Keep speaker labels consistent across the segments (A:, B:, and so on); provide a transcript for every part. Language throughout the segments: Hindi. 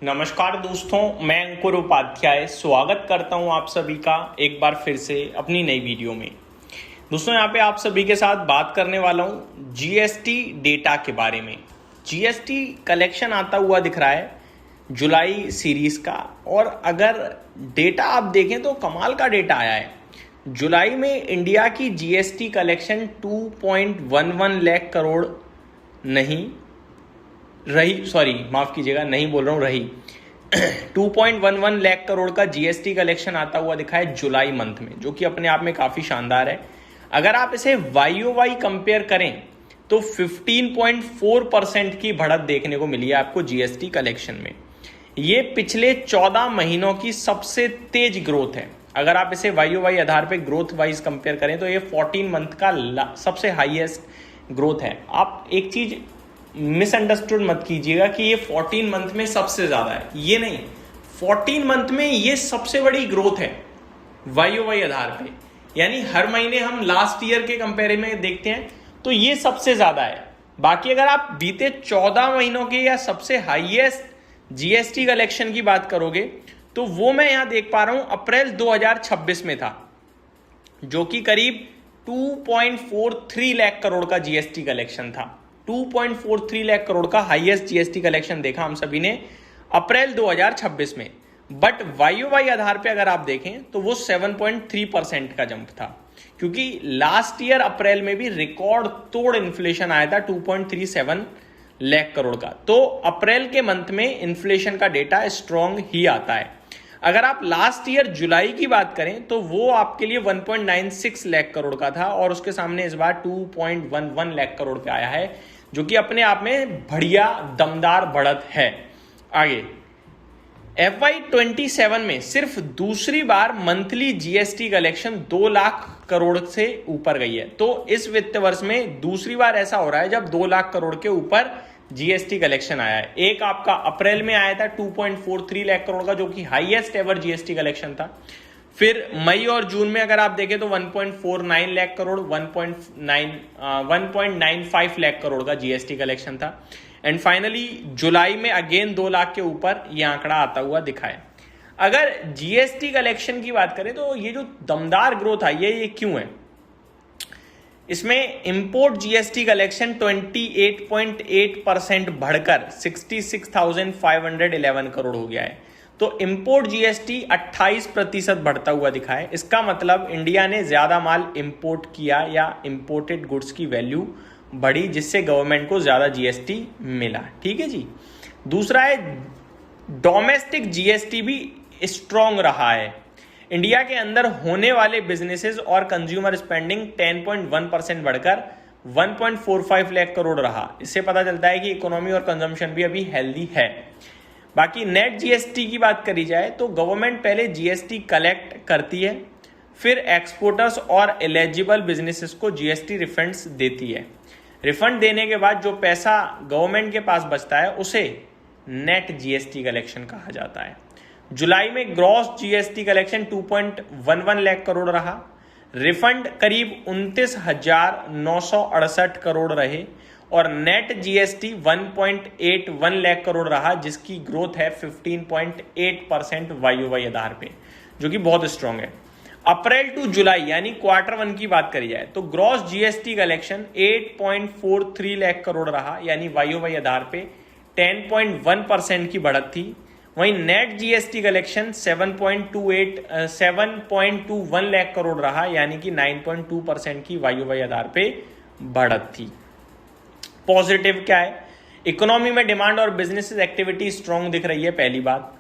A: नमस्कार दोस्तों, मैं अंकुर उपाध्याय स्वागत करता हूं आप सभी का एक बार फिर से अपनी नई वीडियो में। दोस्तों यहाँ पे आप सभी के साथ बात करने वाला हूं जीएसटी डेटा के बारे में। जीएसटी कलेक्शन आता हुआ दिख रहा है जुलाई सीरीज का, और अगर डेटा आप देखें तो कमाल का डेटा आया है। जुलाई में इंडिया की जीएसटी कलेक्शन 2.11 लाख करोड़ नहीं रही, सॉरी माफ कीजिएगा, नहीं बोल रहा हूँ, रही 2.11 लाख करोड़ का जीएसटी कलेक्शन आता हुआ दिखा है जुलाई मंथ में, जो कि अपने आप में काफी शानदार है। अगर आप इसे YOY कंपेयर करें तो 15.4% की बढ़त देखने को मिली है आपको जीएसटी कलेक्शन में। ये पिछले 14 महीनों की सबसे तेज ग्रोथ है। अगर आप इसे YOY आधार पे ग्रोथ वाइज कंपेयर करें तो ये 14 मंथ का सबसे हाईएस्ट ग्रोथ है। आप एक चीज मिसअंडरस्टूड मत कीजिएगा कि ये 14 मंथ में सबसे ज्यादा है, ये नहीं, 14 मंथ में ये सबसे बड़ी ग्रोथ है YOY आधार पे। यानी हर महीने हम लास्ट ईयर के कंपेयर में देखते हैं तो ये सबसे ज्यादा है। बाकी अगर आप बीते 14 महीनों के या सबसे हाईएस्ट जीएसटी कलेक्शन की बात करोगे तो वो मैं यहां देख पा रहा हूं अप्रैल 2026 में था, जो कि करीब 2.43 लाख करोड़ का जीएसटी कलेक्शन था। 2.43 लाख करोड़ का हाईएस्ट जीएसटी कलेक्शन देखा हम सभी ने अप्रैल 2026 में। बट YOY आधार पे अगर आप देखें तो वो 7.3% का जंप था, क्योंकि लास्ट ईयर अप्रैल में भी रिकॉर्ड तोड़ इन्फ्लेशन आया था 2.37 लाख करोड़ का। तो अप्रैल के मंथ में इन्फ्लेशन का डेटा स्ट्रॉन्ग ही आता है। अगर आप लास्ट ईयर जुलाई की बात करें तो वो आपके लिए 1.96 लाख करोड़ का था, और उसके सामने इस बार 2.11 लाख करोड़ पे आया है, जो कि अपने आप में बढ़िया दमदार बढ़त है। आगे FY27 में सिर्फ दूसरी बार monthly GST collection 2 lakh crore से ऊपर गई है। तो इस वित्त वर्ष में दूसरी बार ऐसा हो रहा है जब 2 लाख करोड़ के ऊपर जीएसटी कलेक्शन आया है। एक आपका अप्रैल में आया था 2.43 लाख करोड़ का, जो कि हाईएस्ट एवर जीएसटी कलेक्शन था। फिर मई और जून में अगर आप देखें तो 1.49 लाख करोड़, 1.95 लाख करोड़ का जीएसटी कलेक्शन था। एंड फाइनली जुलाई में अगेन 2 लाख के ऊपर यह आंकड़ा आता हुआ दिखा है। अगर जीएसटी कलेक्शन की बात करें तो ये जो दमदार ग्रोथ आई है ये क्यों है? इसमें इंपोर्ट जीएसटी कलेक्शन 28.8% बढ़कर 66,511 करोड़ हो गया है। तो इंपोर्ट जीएसटी 28% बढ़ता हुआ दिखा है। इसका मतलब इंडिया ने ज्यादा माल इंपोर्ट किया या इंपोर्टेड गुड्स की वैल्यू बढ़ी, जिससे गवर्नमेंट को ज्यादा जीएसटी मिला। ठीक है जी। दूसरा है डोमेस्टिक जीएसटी भी स्ट्रॉन्ग रहा है। इंडिया के अंदर होने वाले बिजनेसेस और कंज्यूमर स्पेंडिंग 10.1% बढ़कर 1.45 लाख करोड़ रहा। इससे पता चलता है कि इकोनॉमी और कंजम्पशन भी अभी हेल्दी है। बाकी नेट जीएसटी की बात करी जाए तो गवर्नमेंट पहले जीएसटी कलेक्ट करती है, फिर एक्सपोर्टर्स और एलिजिबल बिजनेसेस को जीएसटी रिफंड्स देती है। रिफंड देने के बाद जो पैसा गवर्नमेंट के पास बचता है उसे नेट जीएसटी कलेक्शन कहा जाता है। जुलाई में gross GST collection 2.11 lakh crore रहा। रिफंड करीब 29,968 करोड़ रहे, और नेट जीएसटी 1.81 लाख करोड़ रहा, जिसकी ग्रोथ है 15.8% YOY आधार पे, जो कि बहुत स्ट्रांग है। अप्रैल टू जुलाई यानी Q1 की बात करी जाए तो gross GST collection 8.43 lakh crore रहा, यानी YOY आधार पे 10.1% की बढ़त थी। वहीं net GST collection 7.21 lakh crore रहा, यानी कि 9.2% की YOY आधार पे बढ़त थी। पॉजिटिव क्या है? इकोनॉमी में डिमांड और बिजनेस एक्टिविटी स्ट्रांग दिख रही है, पहली बात।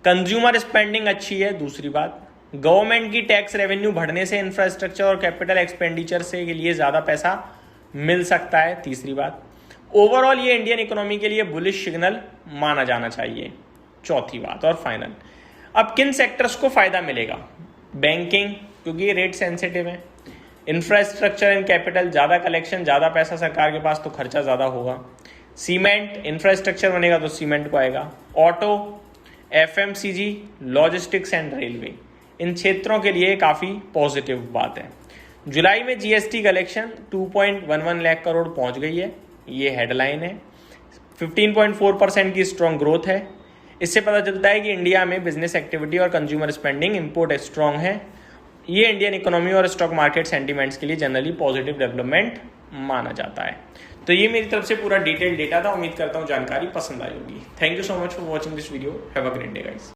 A: कंज्यूमर स्पेंडिंग अच्छी है, दूसरी बात। गवर्नमेंट की टैक्स रेवेन्यू बढ़ने से इंफ्रास्ट्रक्चर और कैपिटल एक्सपेंडिचर से के लिए ज्यादा पैसा मिल सकता है, तीसरी बात। ओवरऑल ये इंडियन इकोनॉमी के लिए बुलिश सिग्नल माना जाना चाहिए, चौथी बात। और फाइनल, अब किन सेक्टर्स को फायदा मिलेगा? बैंकिंग, क्योंकि ये रेट सेंसिटिव है। इंफ्रास्ट्रक्चर एंड कैपिटल, ज्यादा कलेक्शन, ज्यादा पैसा सरकार के पास तो खर्चा ज्यादा होगा। सीमेंट, इंफ्रास्ट्रक्चर बनेगा तो सीमेंट को आएगा। Auto, FMCG, logistics and railway, इन क्षेत्रों के लिए काफी पॉजिटिव बात है। जुलाई में जीएसटी कलेक्शन 2.11 लाख करोड़ पहुंच गई है, ये हेडलाइन है। 15.4% की स्ट्रॉन्ग ग्रोथ है। इससे पता चलता है कि इंडिया में बिजनेस एक्टिविटी और कंज्यूमर स्पेंडिंग इंपोर्ट स्ट्रांग है। ये इंडियन इकोनॉमी और स्टॉक मार्केट सेंटीमेंट्स के लिए जनरली पॉजिटिव डेवलपमेंट माना जाता है। तो ये मेरी तरफ से पूरा डिटेल डेटा था। उम्मीद करता हूँ जानकारी पसंद आई होगी। Thank you so much for watching this video. Have a great day guys.